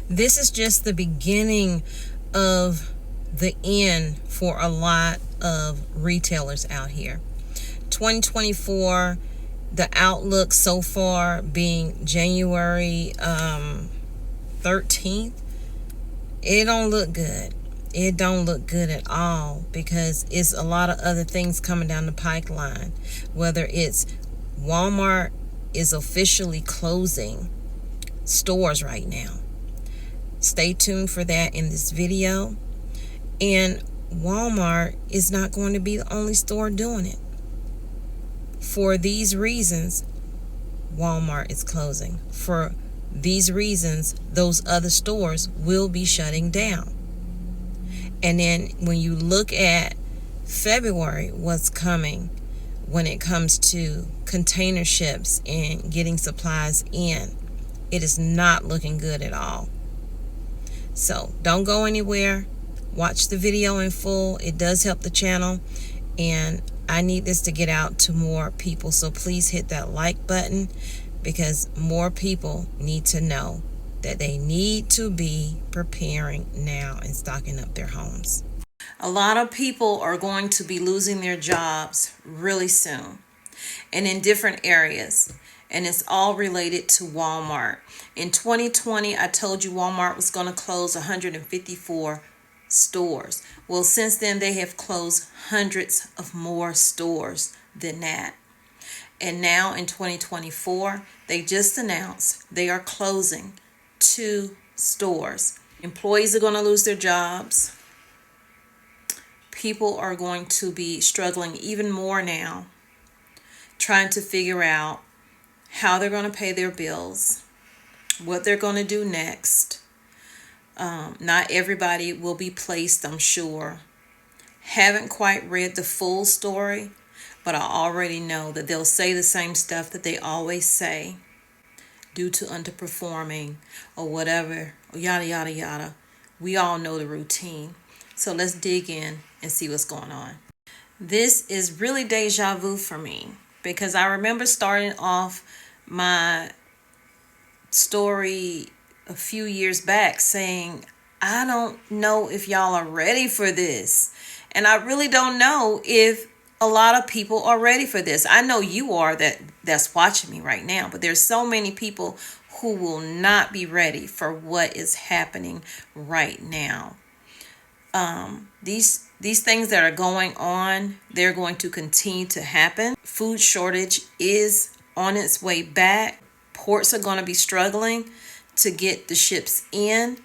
This is just the beginning of the end for a lot of retailers out here. 2024, the outlook so far being January 13th, it don't look good. It don't look good at all, because it's a lot of other things coming down the pipeline. Whether it's Walmart is officially closing stores right now. Stay tuned for that in this video. And Walmart is not going to be the only store doing it. For these reasons, Walmart is closing. For these reasons, those other stores will be shutting down. And then when you look at February, what's coming when it comes to container ships and getting supplies in, it is not looking good at all. So don't go anywhere. Watch the video in full. It does help the channel, and I need this to get out to more people. So please hit that like button, because more people need to know that they need to be preparing now and stocking up their homes. A lot of people are going to be losing their jobs really soon, and in different areas. And it's all related to Walmart. In 2020, I told you Walmart was going to close 154 stores. Well, since then, they have closed hundreds of more stores than that. And now in 2024, they just announced they are closing 2 stores. Employees are going to lose their jobs. People are going to be struggling even more now, trying to figure out how they're going to pay their bills, what they're going to do next. Not everybody will be placed, I'm sure. Haven't quite read the full story, but I already know that they'll say the same stuff that they always say, due to underperforming or whatever, or yada, yada, yada. We all know the routine. So let's dig in and see what's going on. This is really deja vu for me, because I remember starting off my story a few years back saying, I don't know if y'all are ready for this. And I really don't know if a lot of people are ready for this. I know you are, that's watching me right now, but there's so many people who will not be ready for what is happening right now. These things that are going on, they're going to continue to happen. Food shortage is on its way back. Ports are going to be struggling to get the ships in.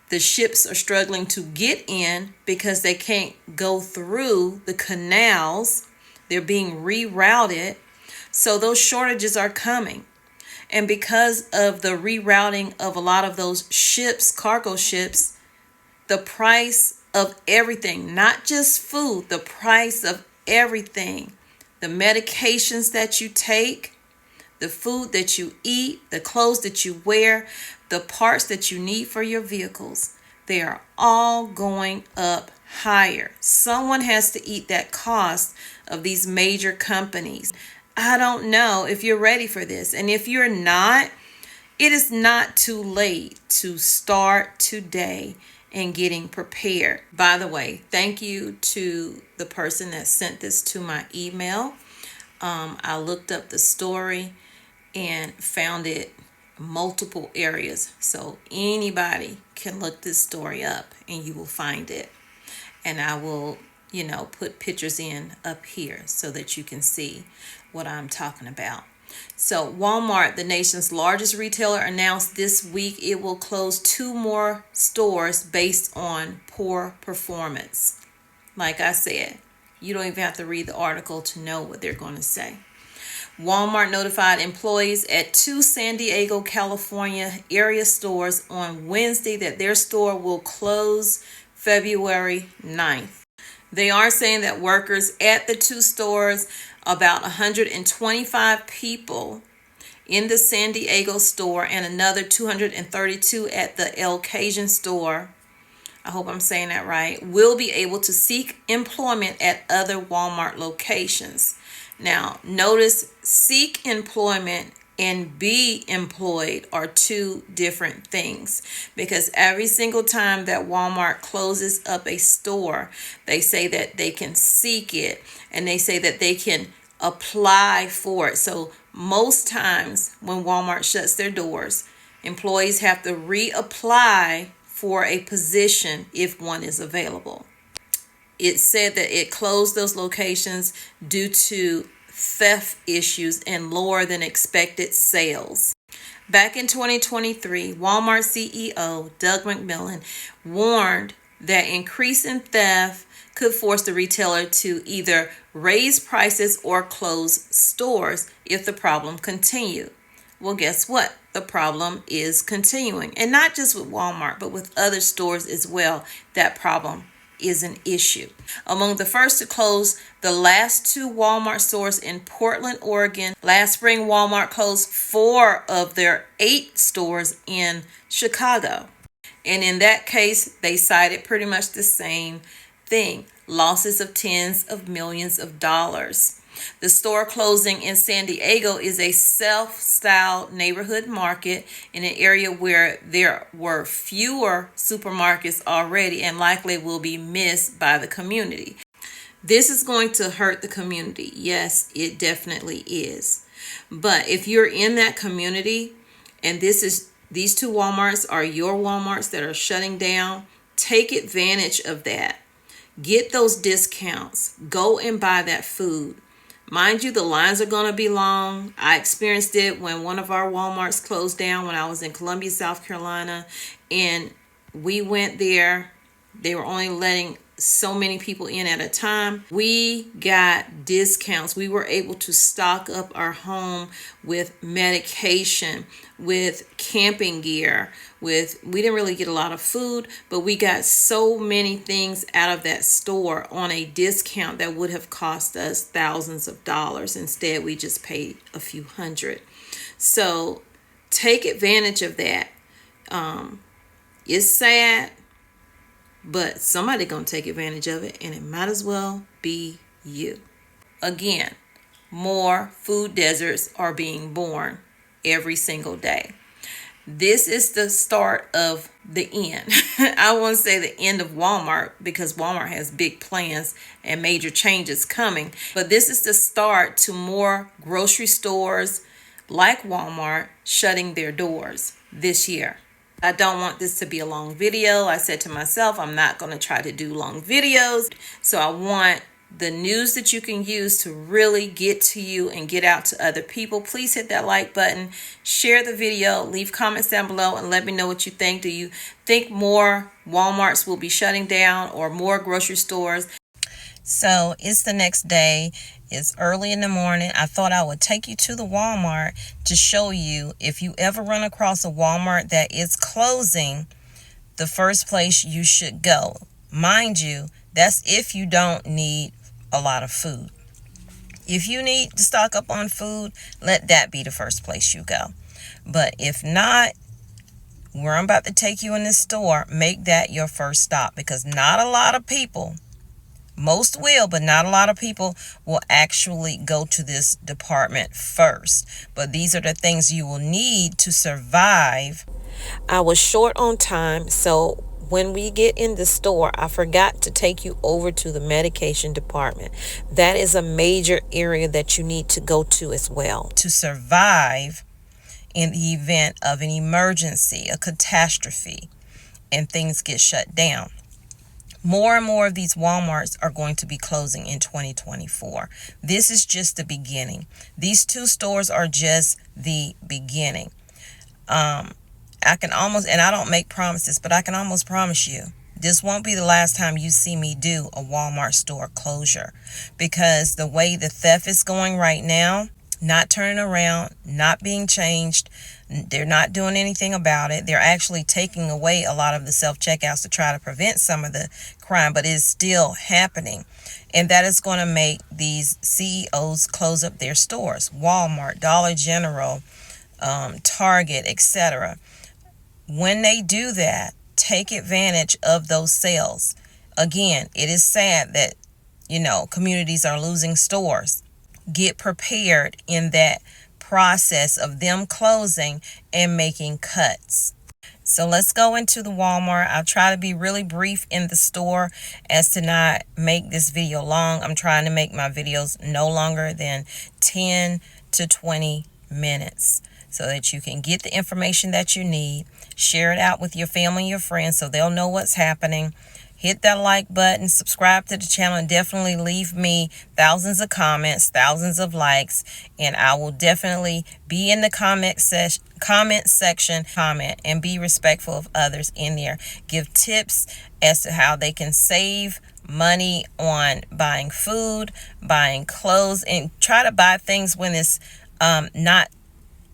The ships are struggling to get in because they can't go through the canals. They're being rerouted. So those shortages are coming. And because of the rerouting of a lot of those ships, cargo ships, the price of everything, not just food, the price of everything, the medications that you take, the food that you eat, the clothes that you wear, the parts that you need for your vehicles, they are all going up higher. Someone has to eat that cost of these major companies. I don't know if you're ready for this. And if you're not, it is not too late to start today and getting prepared. By the way, thank you to the person that sent this to my email. I looked up the story and found it multiple areas. So anybody can look this story up and you will find it. And I will, put pictures in up here so that you can see what I'm talking about. So Walmart, the nation's largest retailer, announced this week it will close 2 more stores based on poor performance. Like I said, you don't even have to read the article to know what they're going to say. Walmart notified employees at 2 San Diego, California area stores on Wednesday that their store will close February 9th. They are saying that workers at the 2 stores, about 125 people in the San Diego store and another 232 at the El Cajun store, I hope I'm saying that right, will be able to seek employment at other Walmart locations. Now, notice seek employment and be employed are two different things, because every single time that Walmart closes up a store, they say that they can seek it and they say that they can apply for it. So most times when Walmart shuts their doors, employees have to reapply for a position if one is available. It said that it closed those locations due to theft issues and lower than expected sales. Back in 2023, Walmart CEO Doug McMillon warned that increasing theft could force the retailer to either raise prices or close stores if the problem continued. Well, guess what? The problem is continuing. And not just with Walmart, but with other stores as well. That problem is an issue. Among the first to close, the last two Walmart stores in Portland, Oregon. Last spring, Walmart closed 4 of their 8 stores in Chicago. And in that case, they cited pretty much the same thing: losses of tens of millions of dollars. The store closing in San Diego is a self-styled neighborhood market in an area where there were fewer supermarkets already and likely will be missed by the community. This is going to hurt the community. Yes, it definitely is. But if you're in that community and these two Walmarts are your Walmarts that are shutting down, take advantage of that. Get those discounts. Go and buy that food. Mind you, the lines are going to be long. I experienced it when one of our Walmarts closed down when I was in Columbia, South Carolina, and we went there. They were only letting so many people in at a time. We got discounts. We were able to stock up our home with medication, with camping gear, we didn't really get a lot of food, but we got so many things out of that store on a discount that would have cost us thousands of dollars. Instead, we just paid a few hundred. So take advantage of that. It's sad, but somebody gonna take advantage of it, and it might as well be you. Again, more food deserts are being born every single day. This is the start of the end. I won't say the end of Walmart, because Walmart has big plans and major changes coming, but this is the start to more grocery stores like Walmart shutting their doors this year. I don't want this to be a long video. I said to myself, I'm not going to try to do long videos. So I want the news that you can use to really get to you and get out to other people. Please hit that like button, share the video, leave comments down below, and let me know what you think. Do you think more Walmarts will be shutting down or more grocery stores? So it's the next day. It's early in the morning. I thought I would take you to the Walmart to show you, if you ever run across a Walmart that is closing, the first place you should go. Mind you, that's if you don't need a lot of food. If you need to stock up on food, let that be the first place you go. But if not, where I'm about to take you in this store, make that your first stop, because not a lot of people, most will, but not a lot of people will actually go to this department first. But these are the things you will need to survive. I was short on time, so when we get in the store, I forgot to take you over to the medication department. That is a major area that you need to go to as well to survive in the event of an emergency, a catastrophe, and things get shut down. More and more of these Walmarts are going to be closing in 2024. This is just the beginning. These two stores are just the beginning. I can almost, and I don't make promises, but I can almost promise you, this won't be the last time you see me do a Walmart store closure, because the way the theft is going right now, not turning around, not being changed, they're not doing anything about it. They're actually taking away a lot of the self-checkouts to try to prevent some of the crime, but it's still happening. And that is going to make these CEOs close up their stores. Walmart, Dollar General, Target, etc. When they do that, take advantage of those sales. Again, it is sad that, communities are losing stores. Get prepared in that process of them closing and making cuts. So let's go into the Walmart. I'll try to be really brief in the store as to not make this video long. I'm trying to make my videos no longer than 10 to 20 minutes so that you can get the information that you need. Share it out with your family and your friends so they'll know what's happening. Hit that like button, subscribe to the channel, and definitely leave me thousands of comments, thousands of likes, and I will definitely be in the comment section, comment, and be respectful of others in there. Give tips as to how they can save money on buying food, buying clothes, and try to buy things when it's not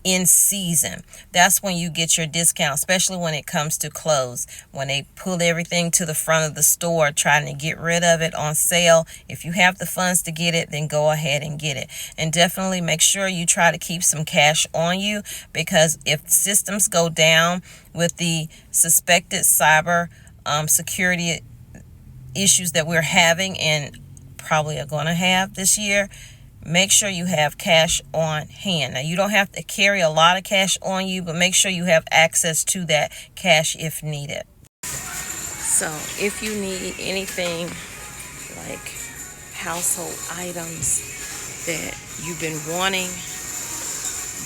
in season. That's when you get your discount, especially when it comes to clothes. When they pull everything to the front of the store trying to get rid of it on sale, if you have the funds to get it, then go ahead and get it. And definitely make sure you try to keep some cash on you, because if systems go down with the suspected cyber security issues that we're having and probably are going to have this year, make sure you have cash on hand. Now, you don't have to carry a lot of cash on you, but make sure you have access to that cash if needed. So if you need anything like household items that you've been wanting,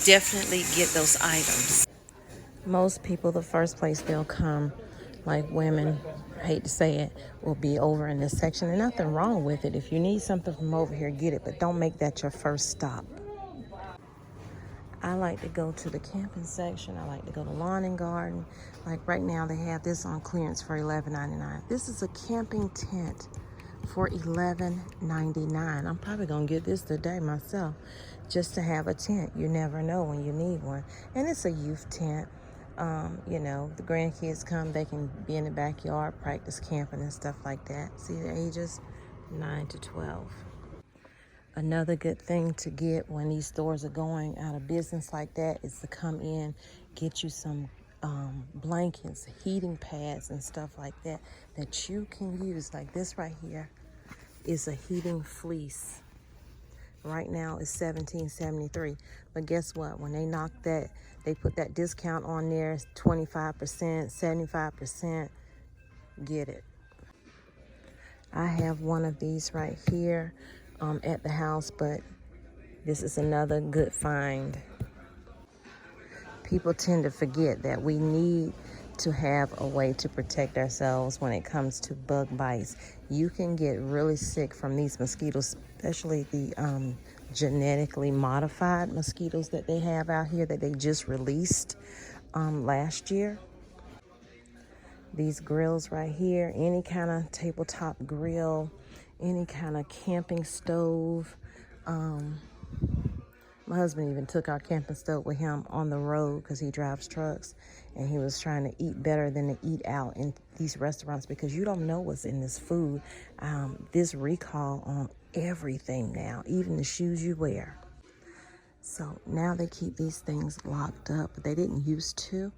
definitely get those items. Most people, the first place they'll come, like women, I hate to say it, will be over in this section. And nothing wrong with it. If you need something from over here, get it. But don't make that your first stop. I like to go to the camping section. I like to go to lawn and garden. Like right now, they have this on clearance for $11.99. This is a camping tent for $11.99. I'm probably going to get this today myself just to have a tent. You never know when you need one. And it's a youth tent. You know, the grandkids come, they can be in the backyard, practice camping and stuff like that. See the ages? 9 to 12. Another good thing to get when these stores are going out of business like that is to come in, get you some blankets, heating pads and stuff like that that you can use. Like this right here is a heating fleece. Right now it's $17.73. But guess what? When they knock that, they put that discount on there, 25%, 75%. Get it. I have one of these right here at the house, but this is another good find. People tend to forget that we need to have a way to protect ourselves when it comes to bug bites. You can get really sick from these mosquitoes, especially the genetically modified mosquitoes that they have out here that they just released last year. These grills right here, any kind of tabletop grill, any kind of camping stove. My husband even took our camping stove with him on the road because he drives trucks, and he was trying to eat better than to eat out in these restaurants because you don't know what's in this food. This recall on everything now, even the shoes you wear. So now they keep these things locked up, but they didn't used to.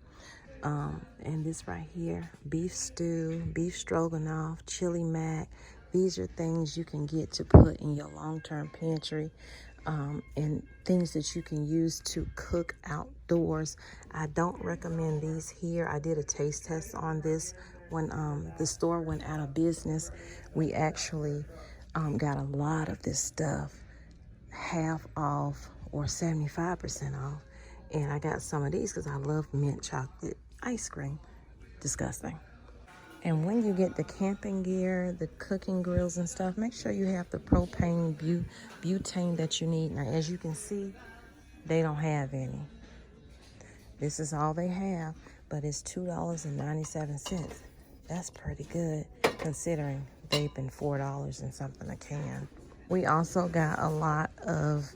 And this right here, beef stew, beef stroganoff, chili mac. These are things you can get to put in your long-term pantry, and things that you can use to cook outdoors. I don't recommend these here. I did a taste test on this when the store went out of business. We actually got a lot of this stuff half off or 75% off. And I got some of these because I love mint chocolate ice cream. Disgusting. And when you get the camping gear, the cooking grills and stuff, make sure you have the propane butane that you need. Now, as you can see, they don't have any. This is all they have, but it's $2.97. That's pretty good considering they've been $4 and something a can. We also got a lot of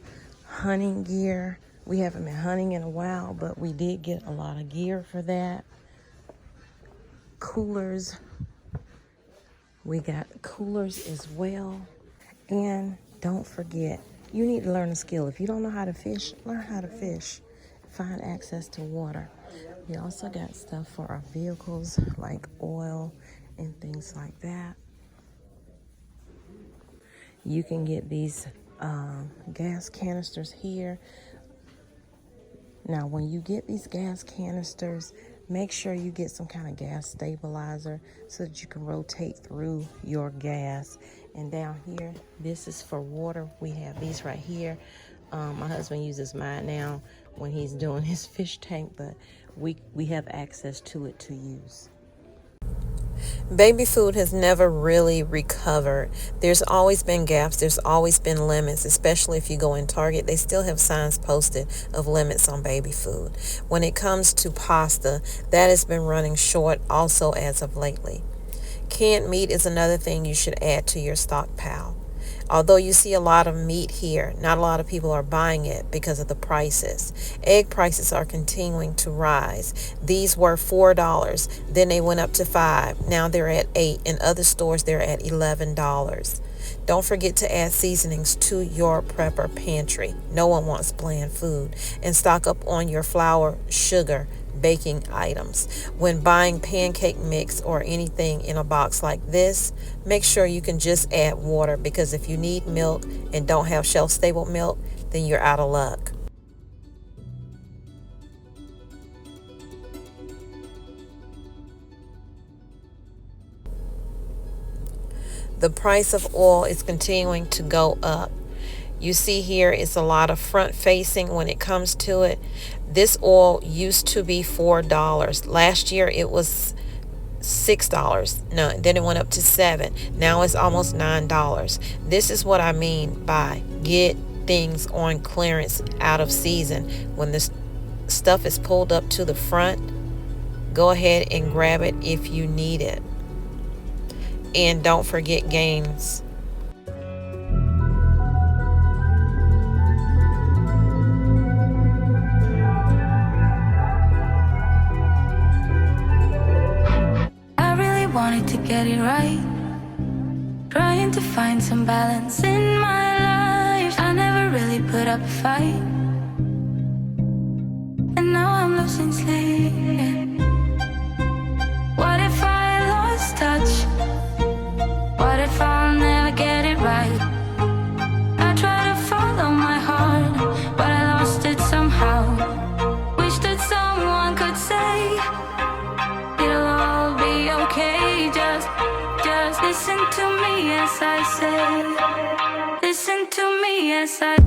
hunting gear. We haven't been hunting in a while, but we did get a lot of gear for that. Coolers. We got coolers as well. And don't forget, you need to learn a skill. If you don't know how to fish, learn how to fish. Find access to water. We also got stuff for our vehicles, like oil and things like that. You can get these gas canisters here. Now, when you get these gas canisters, make sure you get some kind of gas stabilizer so that you can rotate through your gas. And down here, this is for water. We have these right here. My husband uses mine now when he's doing his fish tank, but we have access to it to use. Baby food has never really recovered. There's always been gaps. There's always been limits, especially if you go in Target. They still have signs posted of limits on baby food. When it comes to pasta, that has been running short also as of lately. Canned meat is another thing you should add to your stockpile. Although you see a lot of meat here, not a lot of people are buying it because of the prices. Egg prices are continuing to rise. These were $4, then they went up to $5. Now they're at $8. In other stores, they're at $11. Don't forget to add seasonings to your prepper pantry. No one wants bland food. And stock up on your flour, sugar, baking items. When buying pancake mix or anything in a box like this, make sure you can just add water, because if you need milk and don't have shelf-stable milk, then you're out of luck. The price of oil is continuing to go up. You see here it's a lot of front facing when it comes to it. This oil used to be $4. Last year it was $6. No, then it went up to $7. Now it's almost $9. This is what I mean by get things on clearance out of season. When this stuff is pulled up to the front, go ahead and grab it if you need it. And don't forget games. Wanted to get it right, trying to find some balance in my life. I never really put up a fight, and now I'm losing sleep. What if I lost touch? What if I'll never get it right? I try to follow my heart, but I lost it somehow. Wish that someone could say it'll all be okay. Just listen to me as I say. Listen to me as I